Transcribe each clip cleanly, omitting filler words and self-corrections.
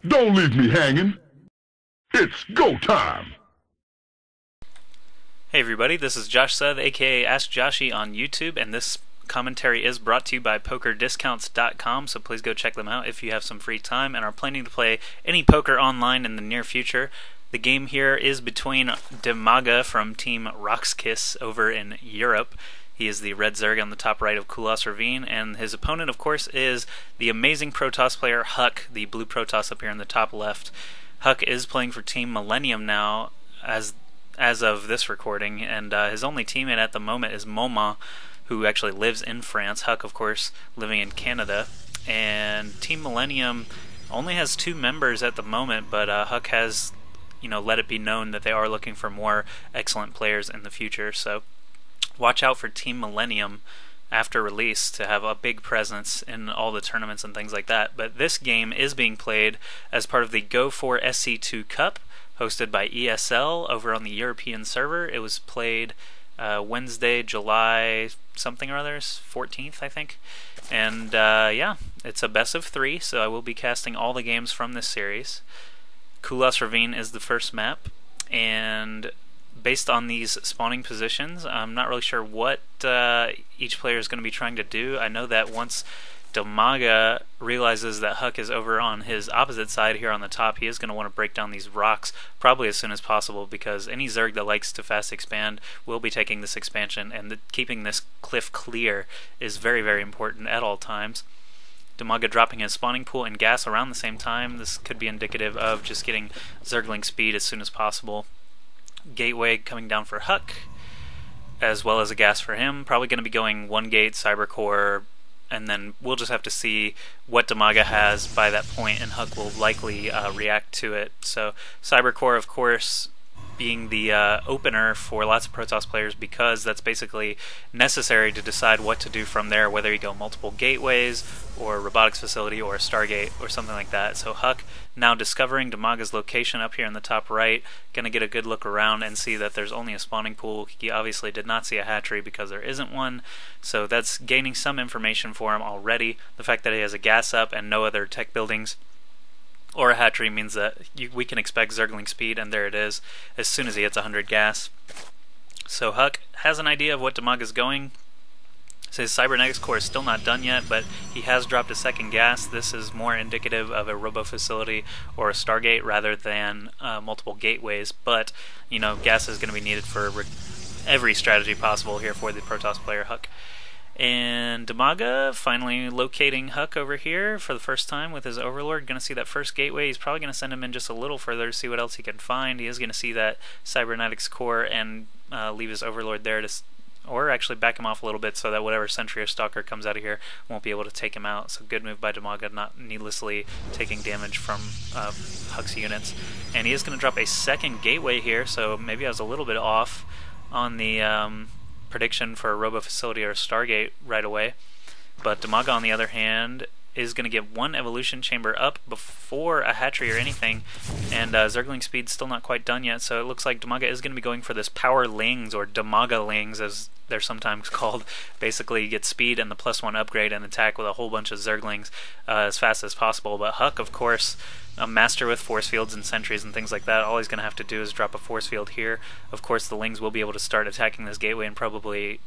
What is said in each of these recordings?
Don't leave me hanging. It's go time. Hey everybody, this is Josh Seth, aka AskJoshy on YouTube, and this commentary is brought to you by PokerDiscounts.com, so please go check them out if you have some free time and are planning to play any poker online in the near future. The game here is between DIMAGA from Team Roxkiss over in Europe. He is the red Zerg on the top right of Kulas Ravine, and his opponent, of course, is the amazing Protoss player HuK, the blue Protoss up here in the top left. HuK is playing for Team Millennium now, as of this recording, and his only teammate at the moment is Moma, who actually lives in France. HuK, of course, living in Canada. And Team Millennium only has 2 members at the moment, but HuK has, let it be known that they are looking for more excellent players in the future. So watch out for Team Millennium after release to have a big presence in all the tournaments and things like that. But this game is being played as part of the Go4 SC2 Cup, hosted by ESL over on the European server. It was played Wednesday, July something or others, 14th, I think. And yeah, it's a best of 3, so I will be casting all the games from this series. Kulas Ravine is the first map, and based on these spawning positions, I'm not really sure what each player is going to be trying to do. I know that once DIMAGA realizes that HuK is over on his opposite side here on the top, he is going to want to break down these rocks probably as soon as possible, because any Zerg that likes to fast expand will be taking this expansion, and keeping this cliff clear is very, very important at all times. DIMAGA dropping his spawning pool and gas around the same time. This could be indicative of just getting Zergling speed as soon as possible. Gateway coming down for HuK, as well as a gas for him. Probably going to be going 1 gate, Cybercore, and then we'll just have to see what DIMAGA has by that point, and HuK will likely react to it. So Cybercore, of course, being the opener for lots of Protoss players, because that's basically necessary to decide what to do from there, whether you go multiple gateways or a robotics facility or a Stargate or something like that. So HuK now discovering DIMAGA's location up here in the top right, going to get a good look around and see that there's only a spawning pool. He obviously did not see a hatchery because there isn't one, so that's gaining some information for him already. The fact that he has a gas up and no other tech buildings or a hatchery means that we can expect Zergling speed, and there it is, as soon as he hits 100 gas. So HuK has an idea of what DIMAGA's going. So his cybernetics core is still not done yet, but he has dropped a second gas. This is more indicative of a robo facility or a Stargate rather than multiple gateways, but gas is going to be needed for every strategy possible here for the Protoss player HuK. And DIMAGA finally locating HuK over here for the first time with his Overlord. Going to see that first gateway. He's probably going to send him in just a little further to see what else he can find. He is going to see that cybernetics core and leave his Overlord there or actually back him off a little bit so that whatever sentry or stalker comes out of here won't be able to take him out. So good move by DIMAGA, not needlessly taking damage from HuK's units. And he is going to drop a second gateway here, so maybe I was a little bit off on the prediction for a robo facility or a Stargate right away. But DIMAGA, on the other hand, is going to get 1 evolution chamber up before a hatchery or anything, and Zergling speed's still not quite done yet, so it looks like DIMAGA is going to be going for this power lings, or DIMAGA lings as they're sometimes called. Basically, you get speed and the +1 upgrade and attack with a whole bunch of Zerglings as fast as possible. But HuK, of course, a master with force fields and sentries and things like that, all he's going to have to do is drop a force field here. Of course, the lings will be able to start attacking this gateway and probably,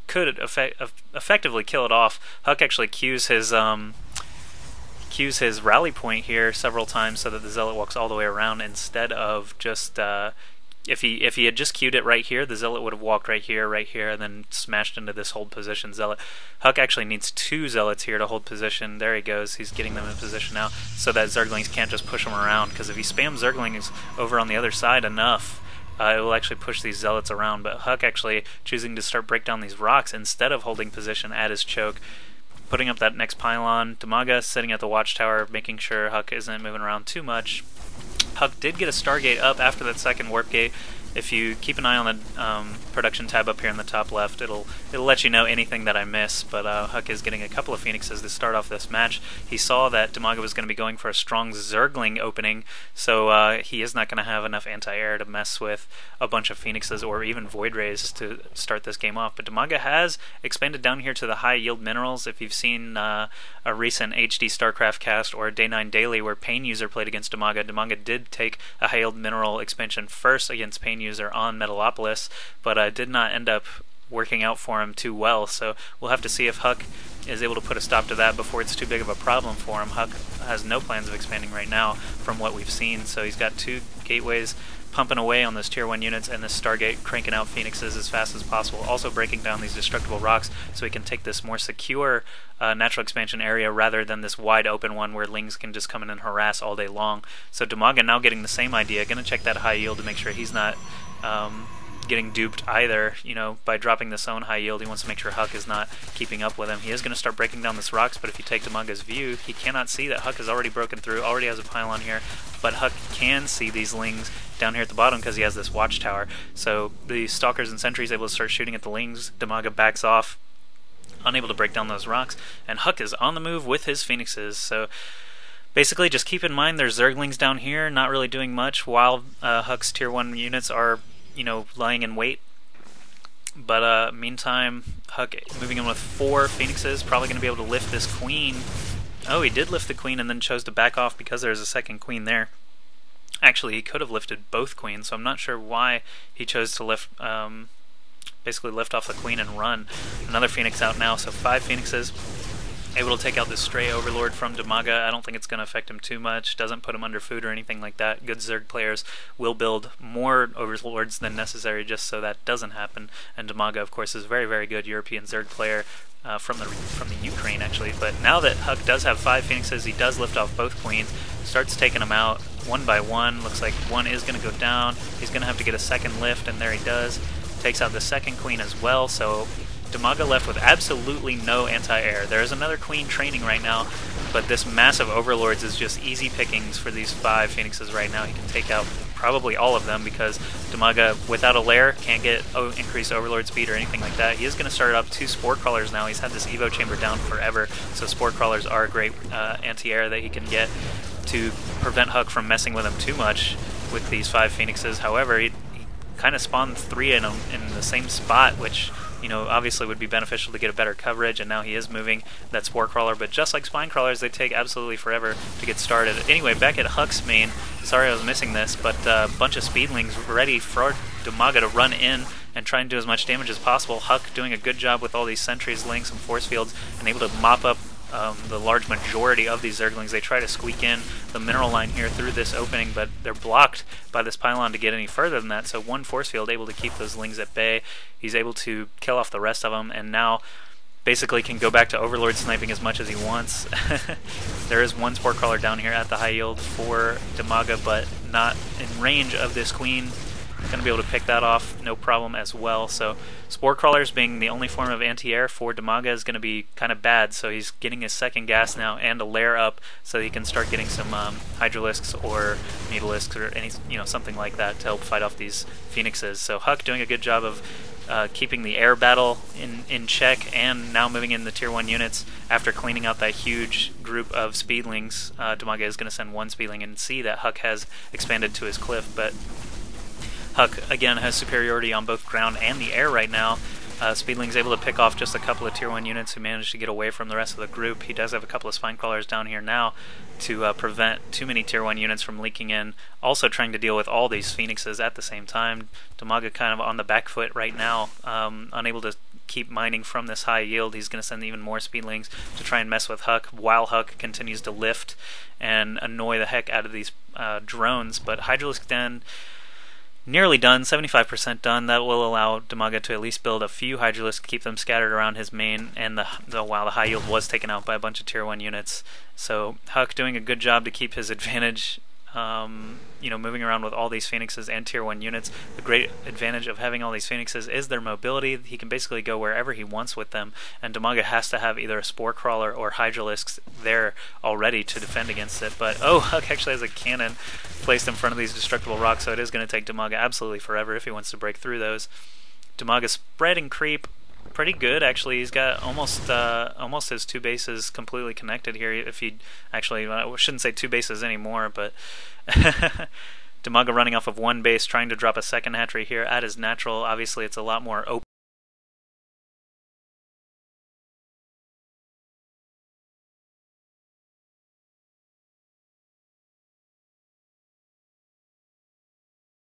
could effectively kill it off. HuK actually cues his rally point here several times so that the Zealot walks all the way around instead of just if he had just queued it right here, the Zealot would have walked right here, and then smashed into this hold position Zealot. HuK actually needs 2 Zealots here to hold position. There he goes. He's getting them in position now so that Zerglings can't just push him around, because if he spams Zerglings over on the other side enough, it will actually push these Zealots around. But HuK actually choosing to start break down these rocks instead of holding position at his choke, putting up that next pylon. DIMAGA sitting at the watchtower, making sure HuK isn't moving around too much. HuK did get a Stargate up after that second warp gate, if you keep an eye on the production tab up here in the top left, it'll let you know anything that I miss. But HuK is getting a couple of Phoenixes to start off this match. He saw that DIMAGA was going to be going for a strong Zergling opening, so he is not going to have enough anti-air to mess with a bunch of Phoenixes or even Void Rays to start this game off. But DIMAGA has expanded down here to the high yield minerals. If you've seen a recent HD StarCraft cast or a Day 9 Daily where Pain User played against DIMAGA, DIMAGA did take a high yield mineral expansion first against Pain User on Metalopolis, but did not end up working out for him too well. So we'll have to see if HuK is able to put a stop to that before it's too big of a problem for him. HuK has no plans of expanding right now from what we've seen, so he's got 2 gateways pumping away on those tier 1 units and this Stargate cranking out Phoenixes as fast as possible, also breaking down these destructible rocks so he can take this more secure natural expansion area rather than this wide open one where Lings can just come in and harass all day long. So DIMAGA now getting the same idea, going to check that high yield to make sure he's not getting duped either, by dropping this own high yield. He wants to make sure HuK is not keeping up with him. He is going to start breaking down this rocks, but if you take DIMAGA's view, he cannot see that HuK has already broken through, already has a pylon here, but HuK can see these Lings down here at the bottom because he has this watchtower. So the Stalkers and Sentries able to start shooting at the Lings. DIMAGA backs off, unable to break down those rocks, and HuK is on the move with his Phoenixes. So basically just keep in mind there's Zerglings down here not really doing much while HuK's tier 1 units are lying in wait. But meantime, HuK moving in with 4 Phoenixes, probably going to be able to lift this queen. Oh, he did lift the queen and then chose to back off because there's a second queen there. Actually, he could have lifted both queens, so I'm not sure why he chose to lift, basically lift off the queen and run. Another Phoenix out now, so 5 Phoenixes. Able to take out this stray Overlord from DIMAGA. I don't think it's going to affect him too much. Doesn't put him under food or anything like that. Good Zerg players will build more Overlords than necessary just so that doesn't happen. And DIMAGA, of course, is a very, very good European Zerg player from the Ukraine, actually. But now that HuK does have 5 Phoenixes, he does lift off both queens. Starts taking them out one by one. Looks like one is going to go down. He's going to have to get a second lift, and there he does. Takes out the second queen as well, so DIMAGA left with absolutely no anti-air. There is another queen training right now, but this massive Overlords is just easy pickings for these 5 Phoenixes right now. He can take out probably all of them because DIMAGA, without a lair, can't get increased Overlord speed or anything like that. He is going to start up 2 Spore Crawlers now. He's had this Evo Chamber down forever, so Spore Crawlers are a great anti-air that he can get to prevent HuK from messing with him too much with these 5 Phoenixes. However, he kind of spawned 3 in them in the same spot, which obviously would be beneficial to get a better coverage, and now he is moving that Spore Crawler, but just like Spine Crawlers, they take absolutely forever to get started. Anyway, back at HuK's main, sorry I was missing this, but a bunch of Speedlings ready for DIMAGA to run in and try and do as much damage as possible. HuK doing a good job with all these Sentries, Lings, and Force Fields, and able to mop up the large majority of these Zerglings. They try to squeak in the mineral line here through this opening, but they're blocked by this pylon to get any further than that, so one Force Field able to keep those Lings at bay. He's able to kill off the rest of them, and now basically can go back to Overlord sniping as much as he wants. There is one Spore Crawler down here at the high yield for DIMAGA, but not in range of this queen. Going to be able to pick that off, no problem as well. So Spore Crawlers being the only form of anti-air for DIMAGA is going to be kind of bad, so he's getting his second gas now and a lair up so he can start getting some Hydralisks or Mutalisks or any, something like that to help fight off these Phoenixes. So HuK doing a good job of keeping the air battle in check, and now moving in the tier 1 units after cleaning out that huge group of Speedlings. DIMAGA is going to send 1 Speedling and see that HuK has expanded to his cliff, but HuK again has superiority on both ground and the air right now. Speedling's able to pick off just a couple of tier 1 units who managed to get away from the rest of the group. He does have a couple of Spine Crawlers down here now to prevent too many tier 1 units from leaking in. Also trying to deal with all these Phoenixes at the same time. DIMAGA kind of on the back foot right now, unable to keep mining from this high yield. He's going to send even more Speedlings to try and mess with HuK while HuK continues to lift and annoy the heck out of these drones. But Hydralisk Den nearly done, 75% done. That will allow DIMAGA to at least build a few Hydralisks, keep them scattered around his main, and while the high yield was taken out by a bunch of tier 1 units. So HuK doing a good job to keep his advantage you know, moving around with all these Phoenixes and Tier 1 units. The great advantage of having all these Phoenixes is their mobility. He can basically go wherever he wants with them, and DIMAGA has to have either a Spore Crawler or Hydralisks there already to defend against it. But oh, HuK actually has a cannon placed in front of these destructible rocks, so it is going to take DIMAGA absolutely forever if he wants to break through those. DIMAGA's spread and creep pretty good, actually. He's got almost his 2 bases completely connected here. If he actually, I shouldn't say 2 bases anymore, but DIMAGA running off of 1 base, trying to drop a second hatchery here at his natural. Obviously, it's a lot more open